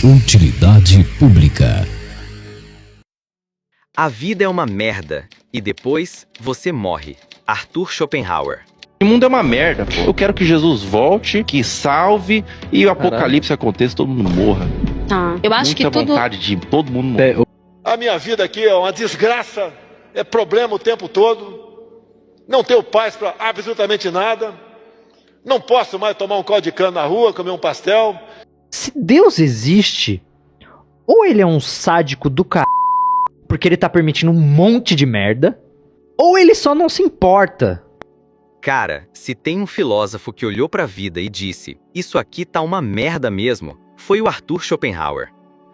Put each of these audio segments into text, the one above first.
Utilidade pública. A vida é uma merda e depois você morre. Arthur Schopenhauer. O mundo é uma merda, pô. Eu quero que Jesus volte, que salve e o apocalipse aconteça, todo mundo morra. Tá. Eu acho que Muita tudo... vontade de todo mundo morrer. A minha vida aqui é uma desgraça, é problema o tempo todo. Não tenho paz para absolutamente nada. Não posso mais tomar um caldo de cana na rua, comer um pastel. Se Deus existe, ou ele é um sádico do c... porque ele tá permitindo um monte de merda, ou ele só não se importa. Cara, se tem um filósofo que olhou pra vida e disse, isso aqui tá uma merda mesmo, foi o Arthur Schopenhauer.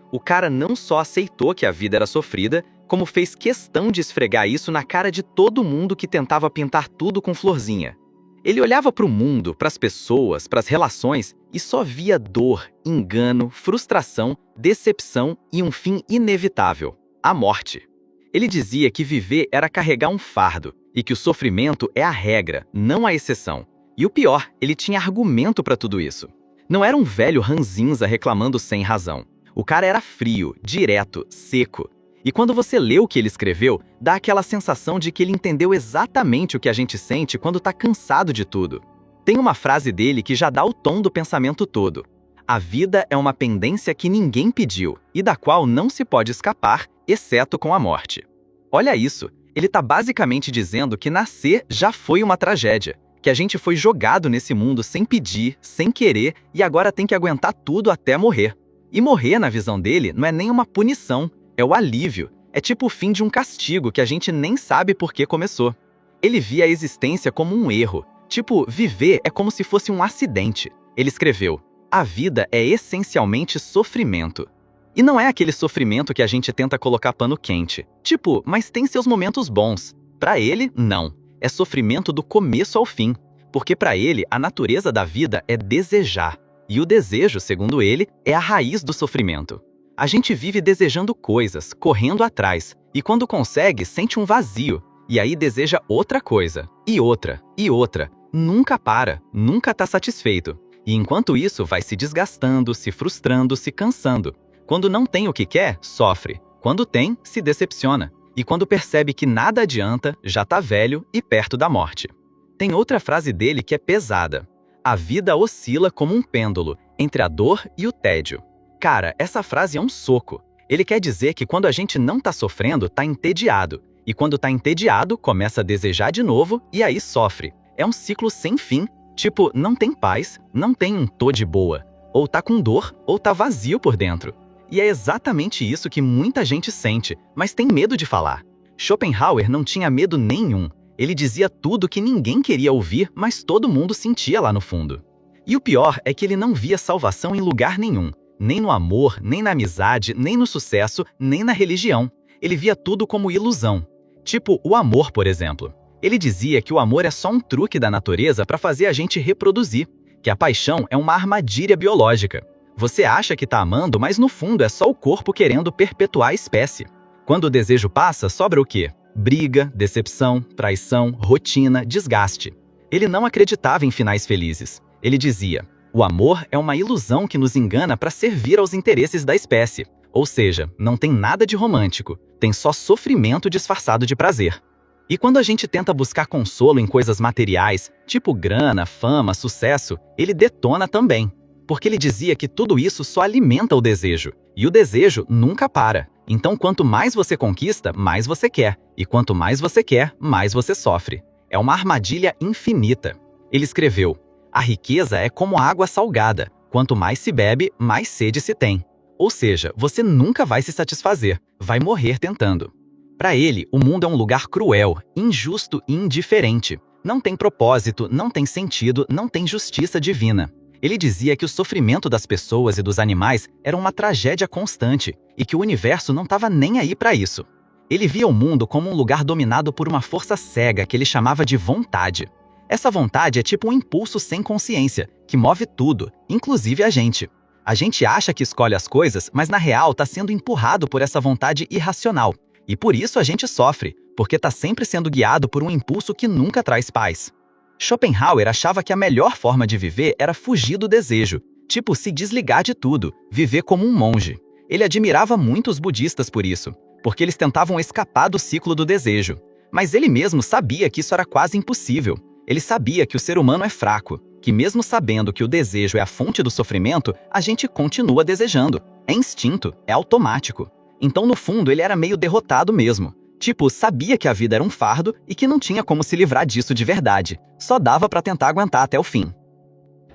O cara não só aceitou que a vida era sofrida, como fez questão de esfregar isso na cara de todo mundo que tentava pintar tudo com florzinha. Ele olhava pro mundo, pras pessoas, pras relações e só via dor, engano, frustração, decepção e um fim inevitável, a morte. Ele dizia que viver era carregar um fardo e que o sofrimento é a regra, não a exceção. E o pior, ele tinha argumento pra tudo isso. Não era um velho ranzinza reclamando sem razão. O cara era frio, direto, seco. E quando você lê o que ele escreveu, dá aquela sensação de que ele entendeu exatamente o que a gente sente quando tá cansado de tudo. Tem uma frase dele que já dá o tom do pensamento todo. A vida é uma pendência que ninguém pediu e da qual não se pode escapar, exceto com a morte. Olha isso, ele tá basicamente dizendo que nascer já foi uma tragédia, que a gente foi jogado nesse mundo sem pedir, sem querer e agora tem que aguentar tudo até morrer. E morrer, na visão dele, não é nem uma punição, é o alívio. É tipo o fim de um castigo que a gente nem sabe por que começou. Ele via a existência como um erro. Tipo, viver é como se fosse um acidente. Ele escreveu, a vida é essencialmente sofrimento. E não é aquele sofrimento que a gente tenta colocar pano quente. Tipo, mas tem seus momentos bons. Pra ele, não. É sofrimento do começo ao fim. Porque pra ele, a natureza da vida é desejar. E o desejo, segundo ele, é a raiz do sofrimento. A gente vive desejando coisas, correndo atrás, e quando consegue, sente um vazio, e aí deseja outra coisa, e outra, e outra. Nunca para, nunca tá satisfeito. E enquanto isso, vai se desgastando, se frustrando, se cansando. Quando não tem o que quer, sofre. Quando tem, se decepciona. E quando percebe que nada adianta, já tá velho e perto da morte. Tem outra frase dele que é pesada. A vida oscila como um pêndulo, entre a dor e o tédio. Cara, essa frase é um soco. Ele quer dizer que quando a gente não tá sofrendo, tá entediado. E quando tá entediado, começa a desejar de novo e aí sofre. É um ciclo sem fim, tipo, não tem paz, não tem um tô de boa. Ou tá com dor, ou tá vazio por dentro. E é exatamente isso que muita gente sente, mas tem medo de falar. Schopenhauer não tinha medo nenhum. Ele dizia tudo que ninguém queria ouvir, mas todo mundo sentia lá no fundo. E o pior é que ele não via salvação em lugar nenhum. Nem no amor, nem na amizade, nem no sucesso, nem na religião. Ele via tudo como ilusão. Tipo, o amor, por exemplo. Ele dizia que o amor é só um truque da natureza para fazer a gente reproduzir, que a paixão é uma armadilha biológica. Você acha que tá amando, mas no fundo é só o corpo querendo perpetuar a espécie. Quando o desejo passa, sobra o quê? Briga, decepção, traição, rotina, desgaste. Ele não acreditava em finais felizes. Ele dizia, o amor é uma ilusão que nos engana para servir aos interesses da espécie. Ou seja, não tem nada de romântico, tem só sofrimento disfarçado de prazer. E quando a gente tenta buscar consolo em coisas materiais, tipo grana, fama, sucesso, ele detona também. Porque ele dizia que tudo isso só alimenta o desejo. E o desejo nunca para. Então quanto mais você conquista, mais você quer. E quanto mais você quer, mais você sofre. É uma armadilha infinita. Ele escreveu, a riqueza é como água salgada. Quanto mais se bebe, mais sede se tem. Ou seja, você nunca vai se satisfazer. Vai morrer tentando. Para ele, o mundo é um lugar cruel, injusto e indiferente. Não tem propósito, não tem sentido, não tem justiça divina. Ele dizia que o sofrimento das pessoas e dos animais era uma tragédia constante e que o universo não estava nem aí para isso. Ele via o mundo como um lugar dominado por uma força cega que ele chamava de vontade. Essa vontade é tipo um impulso sem consciência, que move tudo, inclusive a gente. A gente acha que escolhe as coisas, mas na real está sendo empurrado por essa vontade irracional. E por isso a gente sofre, porque está sempre sendo guiado por um impulso que nunca traz paz. Schopenhauer achava que a melhor forma de viver era fugir do desejo, Tipo, se desligar de tudo, viver como um monge. Ele admirava muito os budistas por isso, porque eles tentavam escapar do ciclo do desejo. Mas ele mesmo sabia que isso era quase impossível. Ele sabia que o ser humano é fraco, que mesmo sabendo que o desejo é a fonte do sofrimento, a gente continua desejando. É instinto, é automático. Então, no fundo, ele era meio derrotado mesmo. Tipo, sabia que a vida era um fardo e que não tinha como se livrar disso de verdade. Só dava pra tentar aguentar até o fim.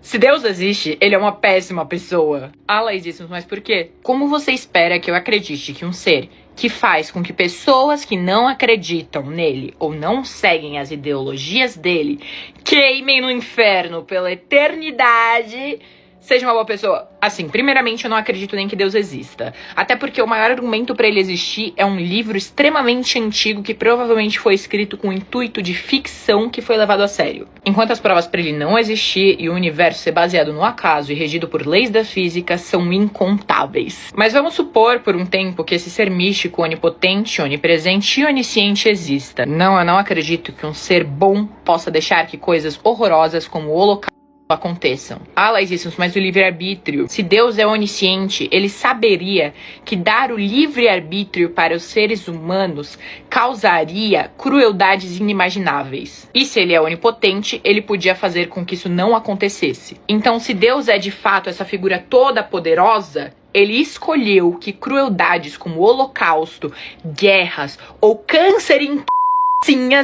Se Deus existe, ele é uma péssima pessoa. Laís, mas por quê? Como você espera que eu acredite que um ser que faz com que pessoas que não acreditam nele ou não seguem as ideologias dele queimem no inferno pela eternidade seja uma boa pessoa? Assim, primeiramente, eu não acredito nem que Deus exista. Até porque o maior argumento pra ele existir é um livro extremamente antigo que provavelmente foi escrito com o intuito de ficção que foi levado a sério. Enquanto as provas pra ele não existir e o universo ser baseado no acaso e regido por leis da física são incontáveis. Mas vamos supor por um tempo que esse ser místico, onipotente, onipresente e onisciente exista. Não, eu não acredito que um ser bom possa deixar que coisas horrorosas como o holocausto aconteçam. Laís, mas o livre-arbítrio. Se Deus é onisciente, ele saberia que dar o livre-arbítrio para os seres humanos causaria crueldades inimagináveis. E se ele é onipotente, ele podia fazer com que isso não acontecesse. Então, se Deus é de fato essa figura toda poderosa, ele escolheu que crueldades como o holocausto, guerras ou câncer em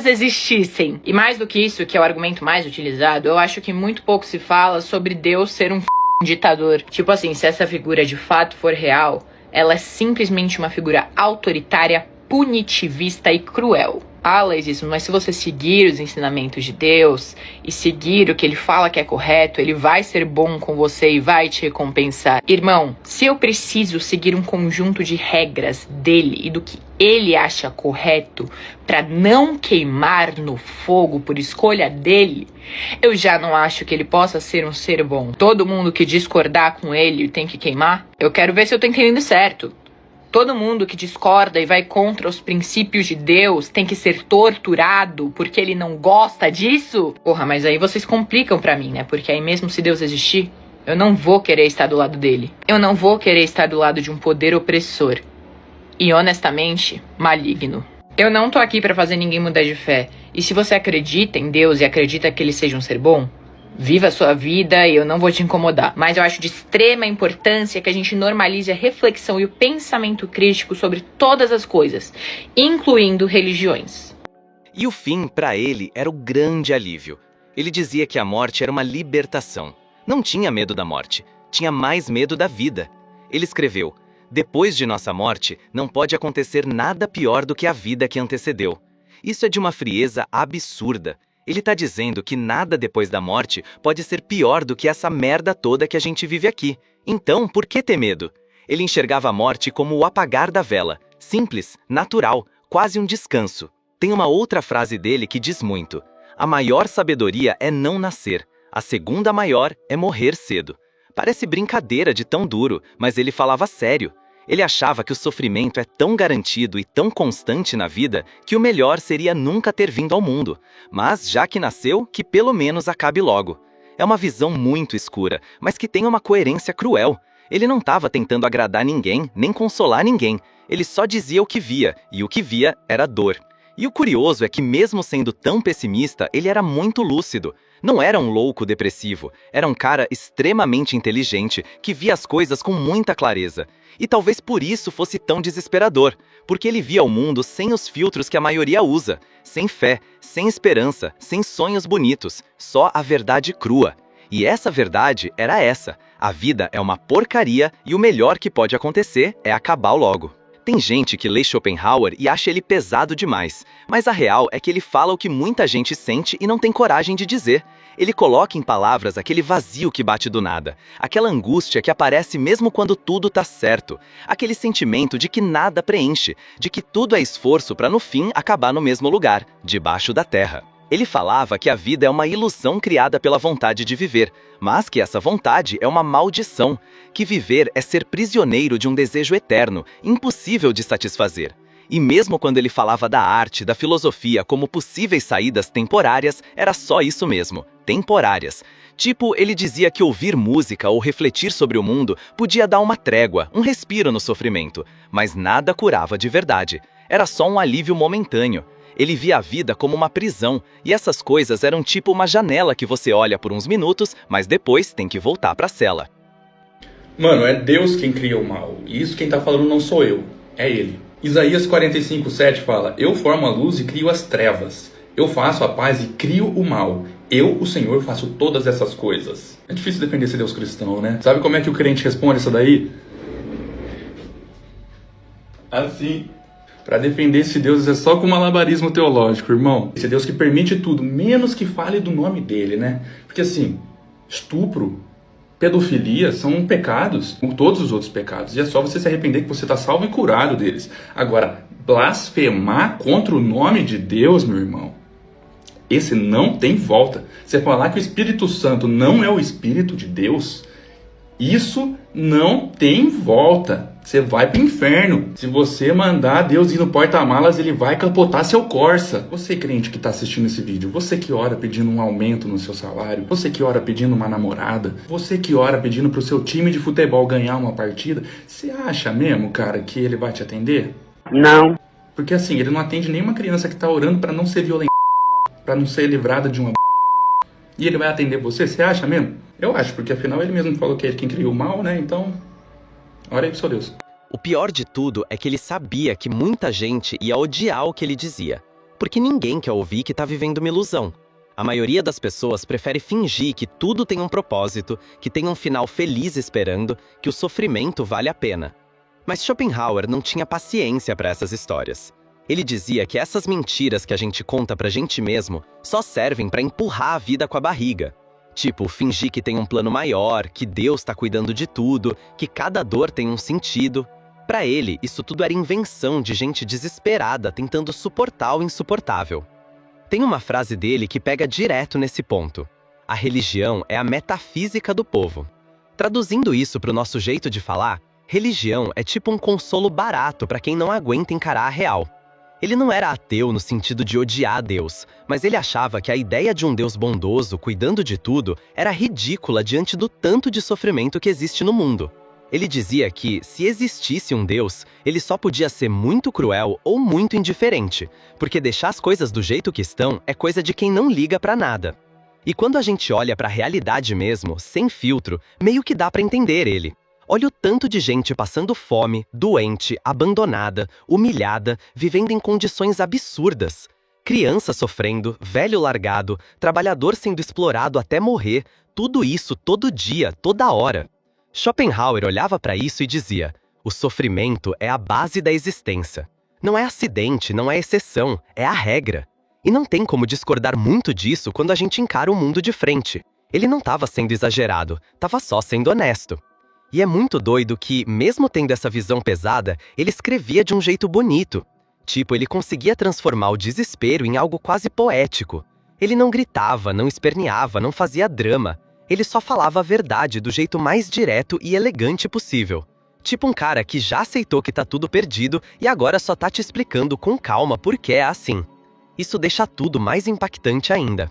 existissem. E mais do que isso, que é o argumento mais utilizado, eu acho que muito pouco se fala sobre Deus ser um ditador. Tipo assim, se essa figura de fato for real, ela é simplesmente uma figura autoritária, punitivista e cruel. Laís, mas se você seguir os ensinamentos de Deus e seguir o que ele fala que é correto, ele vai ser bom com você e vai te recompensar. Irmão, se eu preciso seguir um conjunto de regras dele e do que ele acha correto para não queimar no fogo por escolha dele, eu já não acho que ele possa ser um ser bom. Todo mundo que discordar com ele tem que queimar? Eu quero ver se eu tô entendendo certo. Todo mundo que discorda e vai contra os princípios de Deus tem que ser torturado porque ele não gosta disso? Porra, mas aí vocês complicam pra mim, né? Porque aí mesmo se Deus existir, eu não vou querer estar do lado dele. Eu não vou querer estar do lado de um poder opressor. E honestamente, maligno. Eu não tô aqui pra fazer ninguém mudar de fé. E se você acredita em Deus e acredita que ele seja um ser bom, viva a sua vida e eu não vou te incomodar. Mas eu acho de extrema importância que a gente normalize a reflexão e o pensamento crítico sobre todas as coisas, incluindo religiões. E o fim, para ele, era o grande alívio. Ele dizia que a morte era uma libertação. Não tinha medo da morte, tinha mais medo da vida. Ele escreveu: "Depois de nossa morte, não pode acontecer nada pior do que a vida que antecedeu." Isso é de uma frieza absurda. Ele tá dizendo que nada depois da morte pode ser pior do que essa merda toda que a gente vive aqui. Então, por que ter medo? Ele enxergava a morte como o apagar da vela. Simples, natural, quase um descanso. Tem uma outra frase dele que diz muito: "A maior sabedoria é não nascer. A segunda maior é morrer cedo." Parece brincadeira de tão duro, mas ele falava sério. Ele achava que o sofrimento é tão garantido e tão constante na vida que o melhor seria nunca ter vindo ao mundo. Mas, já que nasceu, que pelo menos acabe logo. É uma visão muito escura, mas que tem uma coerência cruel. Ele não estava tentando agradar ninguém, nem consolar ninguém. Ele só dizia o que via, e o que via era dor. E o curioso é que, mesmo sendo tão pessimista, ele era muito lúcido. Não era um louco depressivo, era um cara extremamente inteligente que via as coisas com muita clareza. E talvez por isso fosse tão desesperador, porque ele via o mundo sem os filtros que a maioria usa, sem fé, sem esperança, sem sonhos bonitos, só a verdade crua. E essa verdade era essa: a vida é uma porcaria e o melhor que pode acontecer é acabar logo. Tem gente que lê Schopenhauer e acha ele pesado demais, mas a real é que ele fala o que muita gente sente e não tem coragem de dizer. Ele coloca em palavras aquele vazio que bate do nada, aquela angústia que aparece mesmo quando tudo tá certo, aquele sentimento de que nada preenche, de que tudo é esforço para no fim acabar no mesmo lugar, debaixo da terra. Ele falava que a vida é uma ilusão criada pela vontade de viver, mas que essa vontade é uma maldição, que viver é ser prisioneiro de um desejo eterno, impossível de satisfazer. E mesmo quando ele falava da arte, da filosofia como possíveis saídas temporárias, era só isso mesmo, temporárias. Tipo, ele dizia que ouvir música ou refletir sobre o mundo podia dar uma trégua, um respiro no sofrimento, mas nada curava de verdade. Era só um alívio momentâneo. Ele via a vida como uma prisão, e essas coisas eram tipo uma janela que você olha por uns minutos, mas depois tem que voltar pra cela. Mano, é Deus quem cria o mal. E isso quem tá falando não sou eu, é Ele. Isaías 45:7 fala: Eu formo a luz e crio as trevas. Eu faço a paz e crio o mal. Eu, o Senhor, faço todas essas coisas. É difícil defender esse Deus cristão, né? Sabe como é que o crente responde isso daí? Assim. Pra defender esse Deus é só com malabarismo teológico, irmão. Esse Deus que permite tudo, menos que fale do nome dele, né? Porque assim, estupro, pedofilia são pecados, como todos os outros pecados. E é só você se arrepender que você está salvo e curado deles. Agora, blasfemar contra o nome de Deus, meu irmão, esse não tem volta. Você falar que o Espírito Santo não é o Espírito de Deus, isso não tem volta. Você vai pro inferno. Se você mandar Deus ir no porta-malas, ele vai capotar seu Corsa. Você, crente que tá assistindo esse vídeo, você que ora pedindo um aumento no seu salário, você que ora pedindo uma namorada, você que ora pedindo pro seu time de futebol ganhar uma partida, você acha mesmo, cara, que ele vai te atender? Não. Porque assim, ele não atende nenhuma criança que tá orando pra não ser violenta, pra não ser livrada de uma e ele vai atender você? Você acha mesmo? Eu acho, porque afinal ele mesmo falou que é ele quem criou o mal, né? Então, ora aí pro seu Deus. O pior de tudo é que ele sabia que muita gente ia odiar o que ele dizia, porque ninguém quer ouvir que tá vivendo uma ilusão. A maioria das pessoas prefere fingir que tudo tem um propósito, que tem um final feliz esperando, que o sofrimento vale a pena. Mas Schopenhauer não tinha paciência para essas histórias. Ele dizia que essas mentiras que a gente conta pra gente mesmo só servem pra empurrar a vida com a barriga. Tipo, fingir que tem um plano maior, que Deus tá cuidando de tudo, que cada dor tem um sentido. Pra ele, isso tudo era invenção de gente desesperada tentando suportar o insuportável. Tem uma frase dele que pega direto nesse ponto. A religião é a metafísica do povo. Traduzindo isso pro nosso jeito de falar, religião é tipo um consolo barato pra quem não aguenta encarar a real. Ele não era ateu no sentido de odiar Deus, mas ele achava que a ideia de um Deus bondoso cuidando de tudo era ridícula diante do tanto de sofrimento que existe no mundo. Ele dizia que, se existisse um Deus, ele só podia ser muito cruel ou muito indiferente, porque deixar as coisas do jeito que estão é coisa de quem não liga pra nada. E quando a gente olha pra realidade mesmo, sem filtro, meio que dá pra entender ele. Olha o tanto de gente passando fome, doente, abandonada, humilhada, vivendo em condições absurdas. Criança sofrendo, velho largado, trabalhador sendo explorado até morrer, tudo isso todo dia, toda hora. Schopenhauer olhava para isso e dizia: o sofrimento é a base da existência. Não é acidente, não é exceção, é a regra. E não tem como discordar muito disso quando a gente encara o mundo de frente. Ele não estava sendo exagerado, estava só sendo honesto. E é muito doido que, mesmo tendo essa visão pesada, ele escrevia de um jeito bonito. Tipo, ele conseguia transformar o desespero em algo quase poético. Ele não gritava, não esperneava, não fazia drama. Ele só falava a verdade do jeito mais direto e elegante possível. Tipo um cara que já aceitou que tá tudo perdido e agora só tá te explicando com calma por que é assim. Isso deixa tudo mais impactante ainda.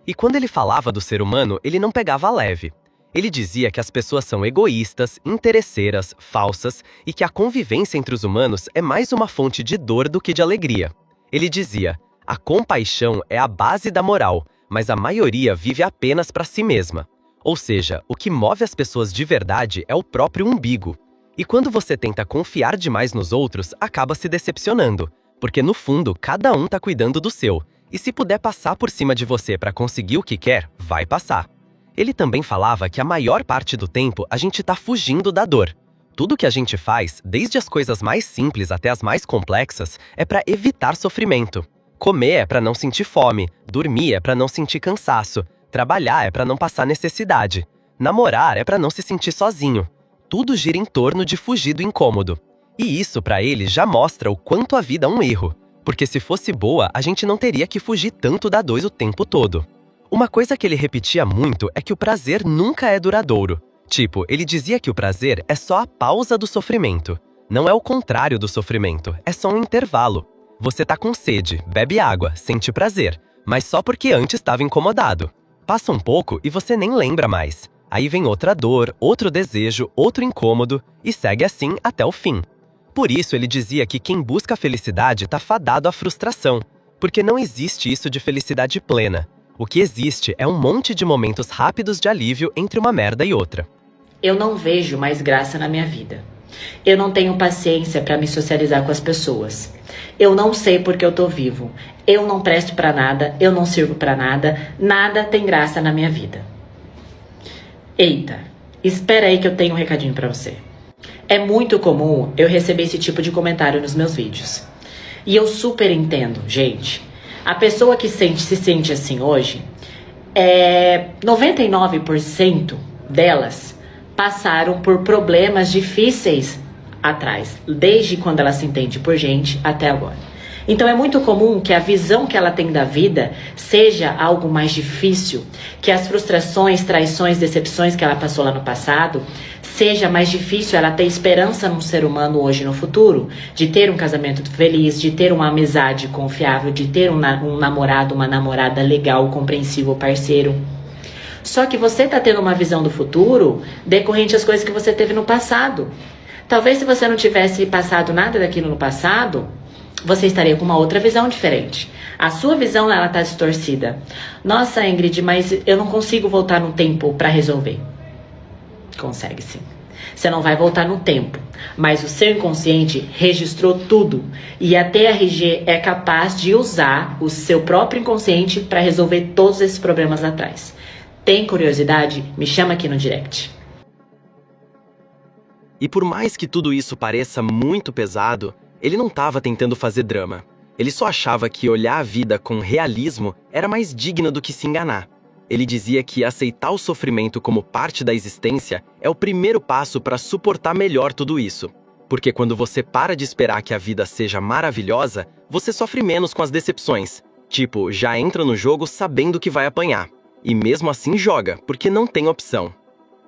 E quando ele falava do ser humano, ele não pegava leve. Ele dizia que as pessoas são egoístas, interesseiras, falsas e que a convivência entre os humanos é mais uma fonte de dor do que de alegria. Ele dizia: a compaixão é a base da moral, mas a maioria vive apenas para si mesma. Ou seja, o que move as pessoas de verdade é o próprio umbigo. E quando você tenta confiar demais nos outros, acaba se decepcionando, porque no fundo cada um tá cuidando do seu, e se puder passar por cima de você para conseguir o que quer, vai passar. Ele também falava que a maior parte do tempo a gente tá fugindo da dor. Tudo que a gente faz, desde as coisas mais simples até as mais complexas, é para evitar sofrimento. Comer é para não sentir fome, dormir é para não sentir cansaço, trabalhar é para não passar necessidade, namorar é para não se sentir sozinho. Tudo gira em torno de fugir do incômodo. E isso para ele já mostra o quanto a vida é um erro, porque se fosse boa, a gente não teria que fugir tanto da dor o tempo todo. Uma coisa que ele repetia muito é que o prazer nunca é duradouro. Tipo, ele dizia que o prazer é só a pausa do sofrimento. Não é o contrário do sofrimento, é só um intervalo. Você tá com sede, bebe água, sente prazer, mas só porque antes estava incomodado. Passa um pouco e você nem lembra mais. Aí vem outra dor, outro desejo, outro incômodo e segue assim até o fim. Por isso ele dizia que quem busca a felicidade tá fadado à frustração, porque não existe isso de felicidade plena. O que existe é um monte de momentos rápidos de alívio entre uma merda e outra. Eu não vejo mais graça na minha vida. Eu não tenho paciência para me socializar com as pessoas. Eu não sei porque eu tô vivo. Eu não presto para nada, eu não sirvo para nada, nada tem graça na minha vida. Eita, espera aí que eu tenho um recadinho para você. É muito comum eu receber esse tipo de comentário nos meus vídeos. E eu super entendo, gente. A pessoa que se sente assim hoje, 99% delas passaram por problemas difíceis atrás, desde quando ela se entende por gente até agora. Então é muito comum que a visão que ela tem da vida seja algo mais difícil, que as frustrações, traições, decepções que ela passou lá no passado, seja mais difícil ela ter esperança num ser humano hoje no futuro, de ter um casamento feliz, de ter uma amizade confiável, de ter um namorado, uma namorada legal, compreensível, parceiro. Só que você tá tendo uma visão do futuro decorrente às coisas que você teve no passado. Talvez se você não tivesse passado nada daquilo no passado, você estaria com uma outra visão diferente. A sua visão, ela tá distorcida. Nossa, Ingrid, mas eu não consigo voltar no tempo para resolver. Consegue sim. Você não vai voltar no tempo, mas o seu inconsciente registrou tudo. E a TRG é capaz de usar o seu próprio inconsciente para resolver todos esses problemas atrás. Tem curiosidade? Me chama aqui no direct. E por mais que tudo isso pareça muito pesado, ele não estava tentando fazer drama. Ele só achava que olhar a vida com realismo era mais digno do que se enganar. Ele dizia que aceitar o sofrimento como parte da existência é o primeiro passo para suportar melhor tudo isso. Porque quando você para de esperar que a vida seja maravilhosa, você sofre menos com as decepções. Tipo, já entra no jogo sabendo que vai apanhar. E mesmo assim joga, porque não tem opção.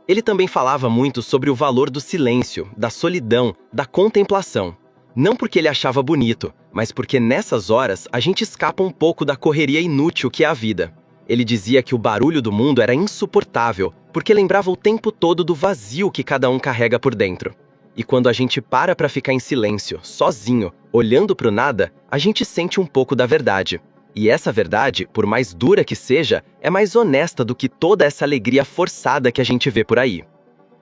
Ele também falava muito sobre o valor do silêncio, da solidão, da contemplação. Não porque ele achava bonito, mas porque nessas horas a gente escapa um pouco da correria inútil que é a vida. Ele dizia que o barulho do mundo era insuportável, porque lembrava o tempo todo do vazio que cada um carrega por dentro. E quando a gente para ficar em silêncio, sozinho, olhando pro nada, a gente sente um pouco da verdade. E essa verdade, por mais dura que seja, é mais honesta do que toda essa alegria forçada que a gente vê por aí.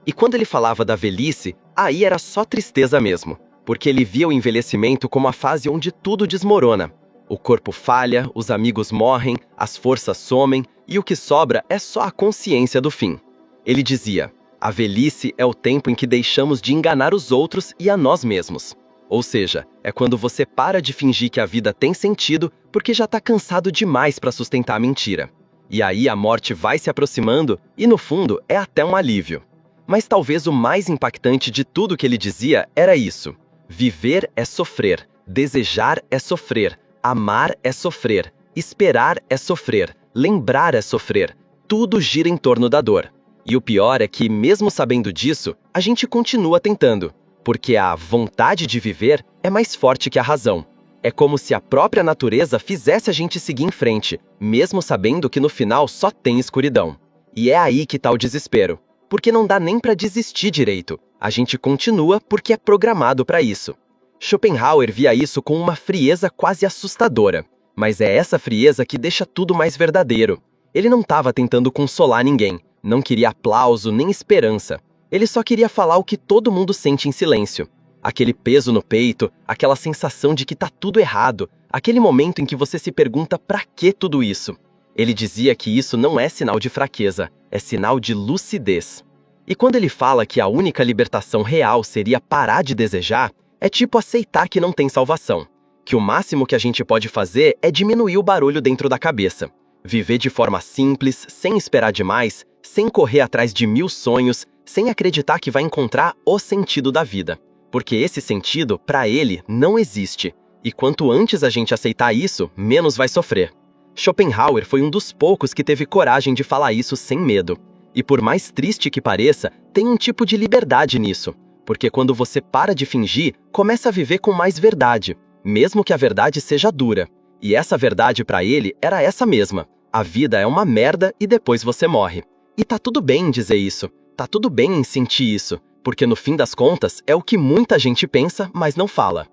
E quando ele falava da velhice, aí era só tristeza mesmo, porque ele via o envelhecimento como a fase onde tudo desmorona. O corpo falha, os amigos morrem, as forças somem e o que sobra é só a consciência do fim. Ele dizia, a velhice é o tempo em que deixamos de enganar os outros e a nós mesmos. Ou seja, é quando você para de fingir que a vida tem sentido porque já está cansado demais para sustentar a mentira. E aí a morte vai se aproximando e, no fundo, é até um alívio. Mas talvez o mais impactante de tudo que ele dizia era isso. Viver é sofrer, desejar é sofrer, amar é sofrer, esperar é sofrer, lembrar é sofrer. Tudo gira em torno da dor. E o pior é que, mesmo sabendo disso, a gente continua tentando. Porque a vontade de viver é mais forte que a razão. É como se a própria natureza fizesse a gente seguir em frente, mesmo sabendo que no final só tem escuridão. E é aí que tá o desespero, porque não dá nem pra desistir direito. A gente continua porque é programado pra isso. Schopenhauer via isso com uma frieza quase assustadora, mas é essa frieza que deixa tudo mais verdadeiro. Ele não estava tentando consolar ninguém, não queria aplauso nem esperança. Ele só queria falar o que todo mundo sente em silêncio. Aquele peso no peito, aquela sensação de que tá tudo errado, aquele momento em que você se pergunta pra que tudo isso. Ele dizia que isso não é sinal de fraqueza, é sinal de lucidez. E quando ele fala que a única libertação real seria parar de desejar, é tipo aceitar que não tem salvação. Que o máximo que a gente pode fazer é diminuir o barulho dentro da cabeça. Viver de forma simples, sem esperar demais, sem correr atrás de 1000 sonhos, sem acreditar que vai encontrar o sentido da vida. Porque esse sentido, para ele, não existe. E quanto antes a gente aceitar isso, menos vai sofrer. Schopenhauer foi um dos poucos que teve coragem de falar isso sem medo. E por mais triste que pareça, tem um tipo de liberdade nisso. Porque quando você para de fingir, começa a viver com mais verdade, mesmo que a verdade seja dura. E essa verdade pra ele era essa mesma. A vida é uma merda e depois você morre. E tá tudo bem em dizer isso. Tá tudo bem em sentir isso. Porque no fim das contas, é o que muita gente pensa, mas não fala.